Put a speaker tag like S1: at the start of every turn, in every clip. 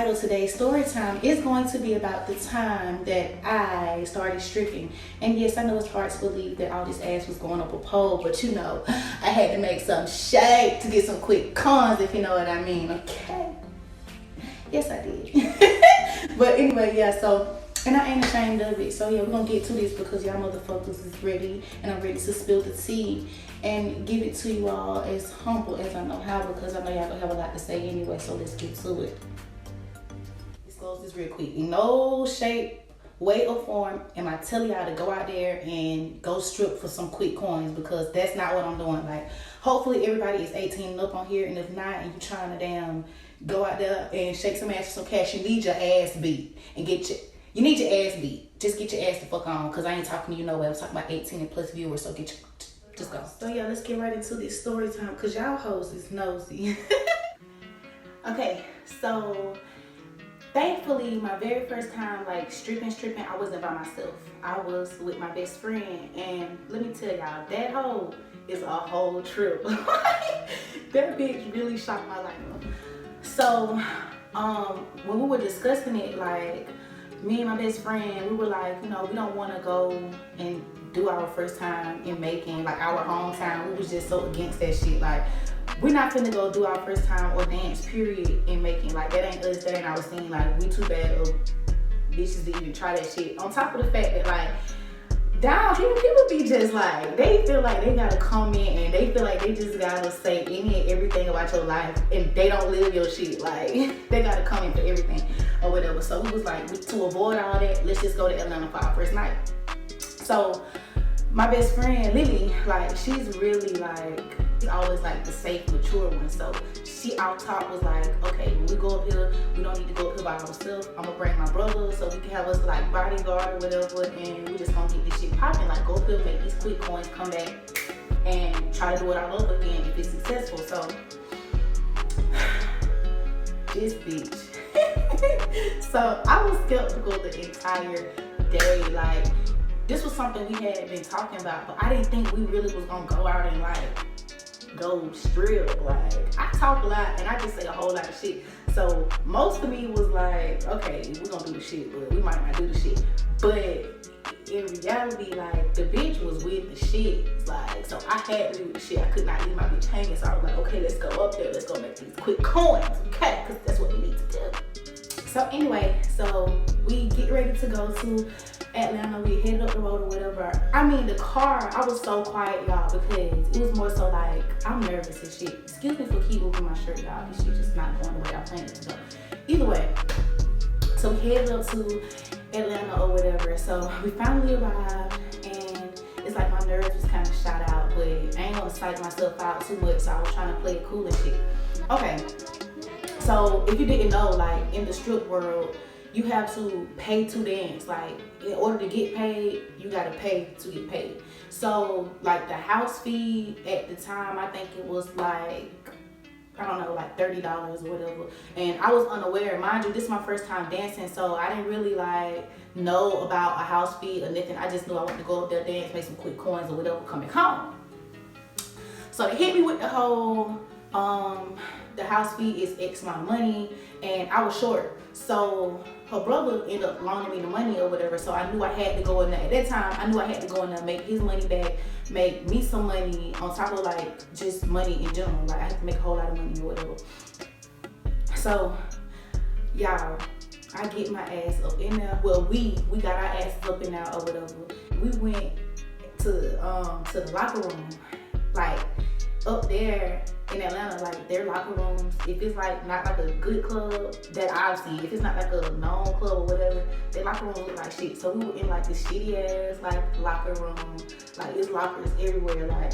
S1: title today's story time is going to be about the time that I started stripping. And yes, I know it's hard to believe that all this ass was going up a pole, but you know, I had to make some shake to get some quick cons, if you know what I mean, okay? Yes, I did. But anyway, yeah, so, and I ain't ashamed of it. So yeah, we're gonna get to this because y'all motherfuckers is ready, and I'm ready to spill the tea and give it to you all as humble as I know how, because I know y'all gonna have a lot to say anyway, so let's get to it. Let's close this real quick. In no shape, way, or form am I telling y'all to go out there and go strip for some quick coins, because that's not what I'm doing. Like, hopefully everybody is 18 and up on here, and if not, and you trying to damn go out there and shake some ass for some cash, you need your ass beat and you need your ass beat. Just get your ass the fuck on, because I ain't talking to you nowhere. I'm talking about 18 and plus viewers, so just go. So yeah, let's get right into this story time, because y'all hoes is nosy. Okay, so thankfully, my very first time like stripping, I wasn't by myself. I was with my best friend, and let me tell y'all, that hoe is a whole trip. That bitch really shocked my life. So, when we were discussing it, like, me and my best friend, we were like, you know, we don't want to go and do our first time in Macon, like our hometown. We was just so against that shit. Like, we're not finna go do our first time or dance, period, in Macon. Like, that ain't us, that ain't our scene. Like, we too bad of bitches to even try that shit. On top of the fact that, like, down here, people be just like, they feel like they gotta come in and they feel like they just gotta say any and everything about your life, and they don't live your shit. Like, they gotta come in for everything or whatever. So we was like, to avoid all that, let's just go to Atlanta for our first night. So my best friend Lily, like, she's really like, she's always like the safe, mature one. So she out top was like, okay, when we go up here, we don't need to go up here by ourselves. I'm gonna bring my brother so we can have us like bodyguard or whatever, and we just gonna get this shit popping. Like, go up here, make these quick coins, come back, and try to do it all over again if it's successful. So this bitch. So I was skeptical the entire day. Like, this was something we had been talking about, but I didn't think we really was gonna go out and like go strip. Like, I talk a lot and I just say a whole lot of shit. So most of me was like, okay, we're gonna do the shit, but we might not do the shit. But in reality, like, the bitch was with the shit. Like, so I had to do the shit. I could not leave my bitch hanging. So I was like, okay, let's go up there. Let's go make these quick coins, okay? Because that's what we need to do. So anyway, so we get ready to go to Atlanta. We headed up the road or whatever. I mean, the car, I was so quiet, y'all, because it was more so like, I'm nervous and shit. Excuse me for keep moving my shirt, y'all. This shit just not going the way I planned it to go. Either way, so we headed up to Atlanta or whatever. So we finally arrived, and it's like my nerves was kind of shot out, but I ain't gonna psych myself out too much, so I was trying to play it cool and shit. Okay, so if you didn't know, like, in the strip world, you have to pay to dance. Like, in order to get paid, you gotta pay to get paid. So like, the house fee at the time, I think it was like, I don't know, like $30 or whatever. And I was unaware, mind you, this is my first time dancing, so I didn't really like know about a house fee or nothing. I just knew I wanted to go up there, dance, make some quick coins or whatever, coming home. So they hit me with the whole, the house fee is X amount of money, and I was short. So her brother ended up loaning me the money or whatever, so I knew I had to go in there. At that time, I knew I had to go in there, make his money back, make me some money on top of like just money in general. Like, I had to make a whole lot of money or whatever. So y'all, I get my ass up in there. Well, we got our asses up in there or whatever. We went to the locker room. Like, up there in Atlanta, like, their locker rooms, if it's like not like a good club that I've seen, if it's not like a known club or whatever, their locker rooms look like shit. So we were in like this shitty ass like locker room. Like, there's lockers everywhere, like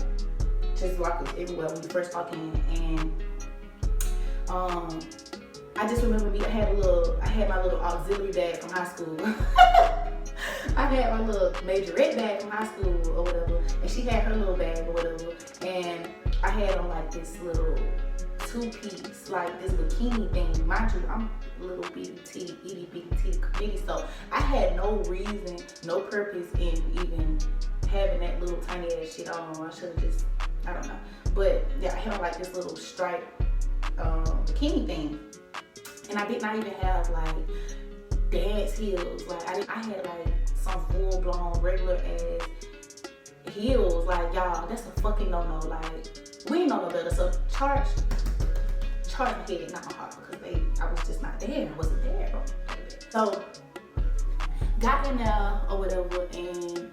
S1: just lockers everywhere when you first walk in. And I just remember I had my little auxiliary bag from high school. I had my little majorette bag from high school or whatever, and she had her little bag or whatever, and I had on like this little two-piece, like this bikini thing. Mind you, I'm a little bitty, itty bitty, so I had no reason, no purpose in even having that little tiny ass shit on. I should have just, I don't know. But yeah, I had on like this little striped bikini thing. And I did not even have like dance heels. Like I had like some full blown regular ass heels. Like y'all, that's a fucking no. Like we ain't know no better. So charge my head, not my heart, because I was just not there. I wasn't there, bro. So got in there or whatever, and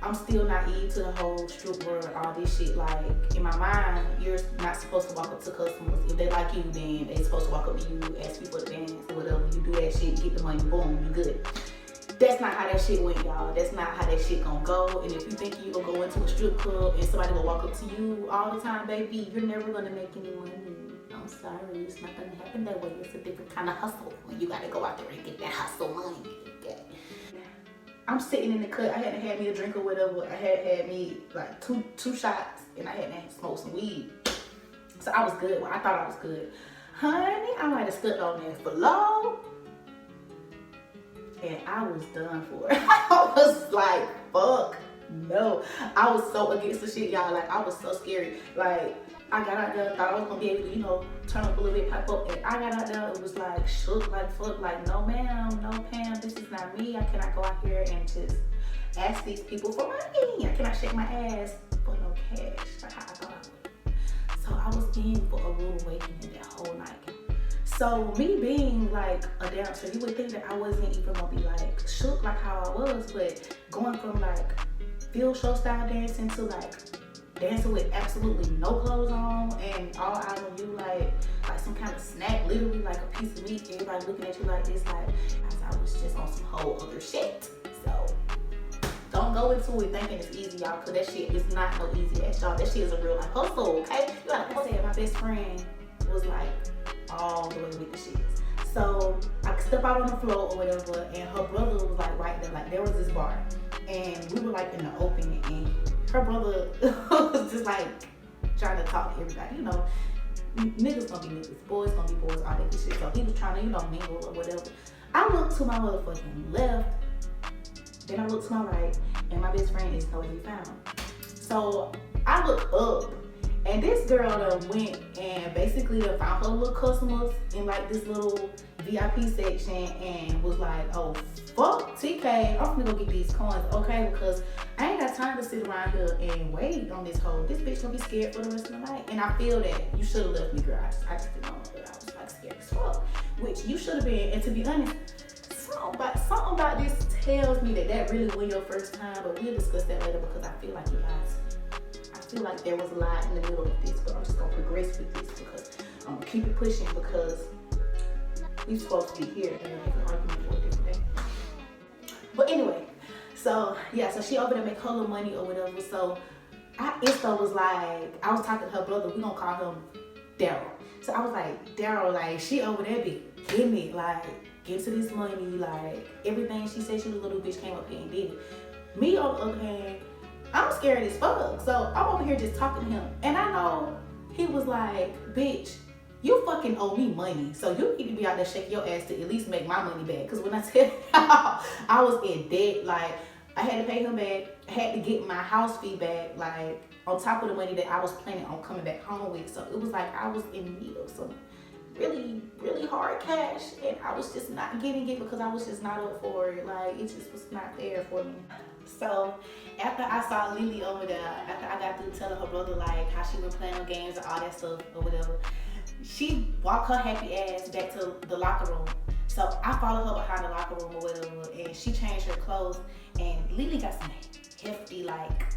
S1: I'm still naive to the whole strip world, all this shit. Like in my mind, you're not supposed to walk up to customers. If they like you, then they supposed to walk up to you, ask you for the dance or whatever. You do that shit, get the money, boom, you good. That's not how that shit went, y'all. That's not how that shit gonna go. And if you think you gonna go into a strip club and somebody gonna walk up to you all the time, baby, you're never gonna make any money. I'm sorry, it's not gonna happen that way. It's a different kind of hustle when you gotta go out there and get that hustle money. Okay. I'm sitting in the cut. I hadn't had me a drink or whatever. I had me like two shots, and I hadn't smoked some weed. So I was good. Well, I thought I was good. Honey, I might have stood on there for long. And I was done for. I was like, fuck no. I was so against the shit, y'all. Like, I was so scary. Like, I got out there, thought I was gonna be able to, turn up a little bit, pipe up. And I got out there, it was like shook, like fuck, like no ma'am, no Pam, this is not me. I cannot go out here and just ask these people for money. I cannot shake my ass for no cash, like how I thought I would. So I was in for a rude awakening that whole night. So me being like a dancer, you would think that I wasn't even gonna be like shook like how I was, but going from like field show style dancing to like dancing with absolutely no clothes on and all eyes on you, like some kind of snack, literally like a piece of meat, everybody looking at you like this, like I was just on some whole other shit. So don't go into it thinking it's easy, y'all, because that shit is not no easy ass, y'all. That shit is a real life hustle, okay? You gotta say my best friend was like all the way with the shit. So I step out on the floor or whatever, and her brother was like right there. Like there was this bar, and we were like in the open, and her brother was just like trying to talk to everybody. Niggas gonna be niggas, boys gonna be boys, all that good shit. So he was trying to, mingle or whatever. I looked to my motherfucking left, then I looked to my right, and my best friend is nowhere to be found. So I looked up, and this girl went and basically found her little customers in like this little VIP section and was like, oh, fuck TK, I'm gonna go get these coins, okay? Because I ain't got time to sit around here and wait on this hoe. This bitch gonna be scared for the rest of the night. And I feel that you should have left me, girl. I just didn't know that I was like scared as fuck, which you should have been. And to be honest, something about this tells me that really was your first time, but we'll discuss that later because I feel like you guys, I feel like there was a lot in the middle of this, but I'm just gonna progress with this because I'm gonna keep it pushing because we supposed to be here and we can argue for a different day. But anyway, so yeah, so she over there make her little money or whatever. So Insta was like, I was talking to her brother, we gonna call him Daryl. So I was like, Daryl, like she over there be getting it, like get to this money, like everything she said she was a little bitch came up here and did it. Me on the other hand, I'm scared as fuck. So I'm over here just talking to him. And I know he was like, bitch, you fucking owe me money. So you need to be out there shaking your ass to at least make my money back. Because when I tell you, I was in debt. Like, I had to pay him back. I had to get my house fee back. Like, on top of the money that I was planning on coming back home with. So it was like I was in need of some really, really hard cash. And I was just not getting it because I was just not up for it. Like, it just was not there for me. So after I saw Lily over there, after I got through telling her brother like how she been playing on games and all that stuff or whatever, she walked her happy ass back to the locker room. So I followed her behind the locker room or whatever, and she changed her clothes, and Lily got some hefty like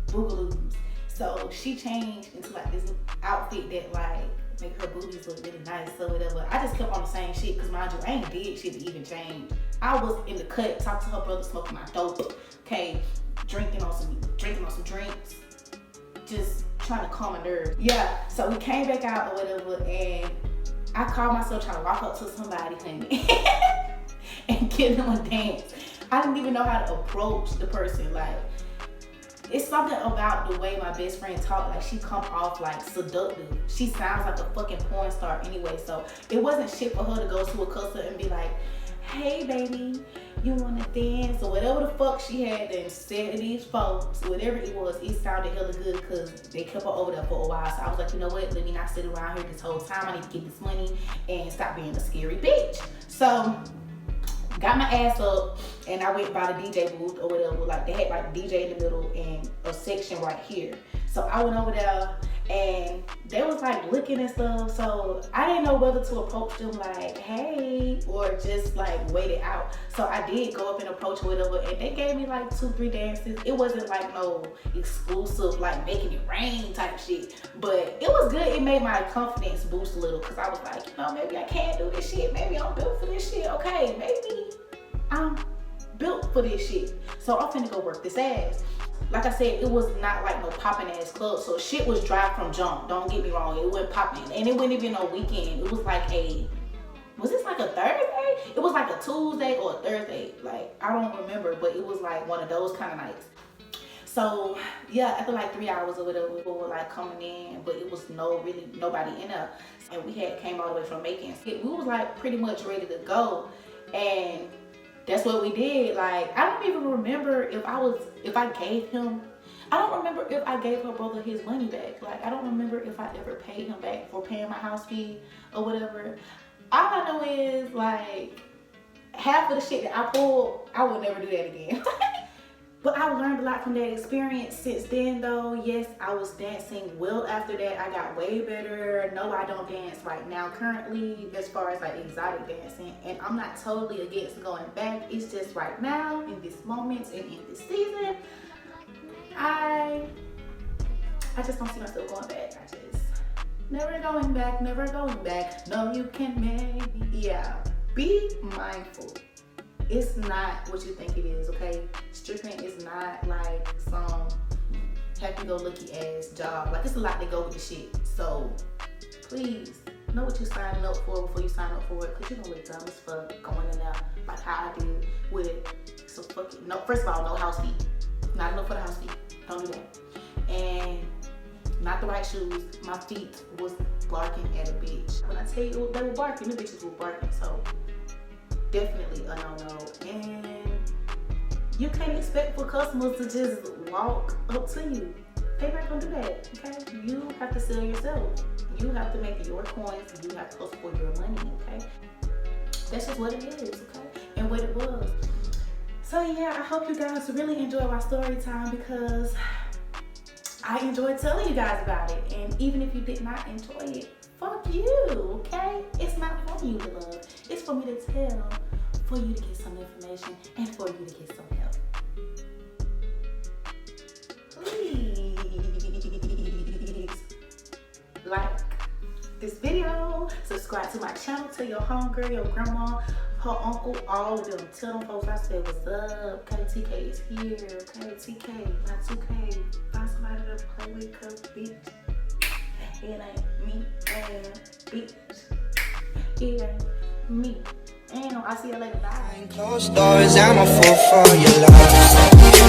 S1: boogaloos. So she changed into like this outfit that like make her boobies look really nice or whatever. I just kept on the same shit because mind you, I ain't did shit to even change. I was in the cut, talking to her brother, smoking my dope, okay, drinking on some drinks, just trying to calm my nerves. Yeah, so we came back out or whatever, and I called myself trying to walk up to somebody, honey, and give them a dance. I didn't even know how to approach the person. Like, it's something about the way my best friend talked, like she come off like seductive. She sounds like a fucking porn star anyway, so it wasn't shit for her to go to a customer and be like, hey baby, you wanna dance, or whatever the fuck she had and said to these folks, whatever it was, it sounded hella good because they kept her over there for a while. So I was like, you know what, let me not sit around here this whole time. I need to get this money and stop being a scary bitch. So got my ass up and I went by the DJ booth or whatever. Like they had like DJ in the middle and a section right here. So I went over there and they was like looking and stuff. So I didn't know whether to approach them like, hey, or just like wait it out. So I did go up and approach whatever, and they gave me like 2-3 dances. It wasn't like no exclusive like making it rain type shit, but it was good. It made my confidence boost a little because I was like, you know, maybe I can't do this shit. Maybe I'm built for this shit. Okay, maybe I'm built for this shit. So I'm finna go work this ass. Like I said, it was not like no popping ass club. So shit was dry from jump. Don't get me wrong. It wasn't popping. And it wasn't even no weekend. It was like was this like a Thursday? It was like a Tuesday or a Thursday. Like, I don't remember, but it was like one of those kind of nights. So yeah, after like 3 hours or whatever, people were like coming in, but it was really nobody in there. And we had came all the way from Macon. We was like pretty much ready to go. And that's what we did. Like, I don't even remember if I gave him, I don't remember if I gave her brother his money back. Like, I don't remember if I ever paid him back for paying my house fee or whatever. All I know is like half of the shit that I pulled, I would never do that again. But I learned a lot from that experience since then though. Yes, I was dancing well after that. I got way better. No, I don't dance right now currently as far as like exotic dancing. And I'm not totally against going back. It's just right now, in this moment and in this season, I just don't see myself going back. I just never going back, never going back. No, you can't make me. Yeah, be mindful. It's not what you think it is, okay? Stripping is not like some happy-go-lucky ass job. Like, it's a lot that go with the shit. So, please, know what you're signing up for before you sign up for it. Because you're gonna look dumb as fuck going in there like how I did with it. So, fucking, no, first of all, no house fee. Not enough for the house fee. Don't do that. And not the right shoes. My feet was barking at a bitch. When I tell you they were barking, the bitches were barking. So, definitely a no-no. And you can't expect for customers to just walk up to you. They're not gonna do that, okay? You have to sell yourself. You have to make your coins. You have to hustle for your money, okay? That's just what it is, okay? And what it was. So yeah, I hope you guys really enjoyed my story time because I enjoyed telling you guys about it. And even if you did not enjoy it, fuck you, okay? It's not for you to love. It's for me to tell, for you to get some information, and for you to get some help. Please like this video, subscribe to my channel, tell your homegirl, your grandma, her uncle, all of them. Tell them folks I said what's up. Okay, TK is here. Okay, TK, not 2K. Find somebody to play with, cause bitch, it ain't me, and bitch, it ain't me. And I see you later. Bye. Closed doors, I'm a fool for your love.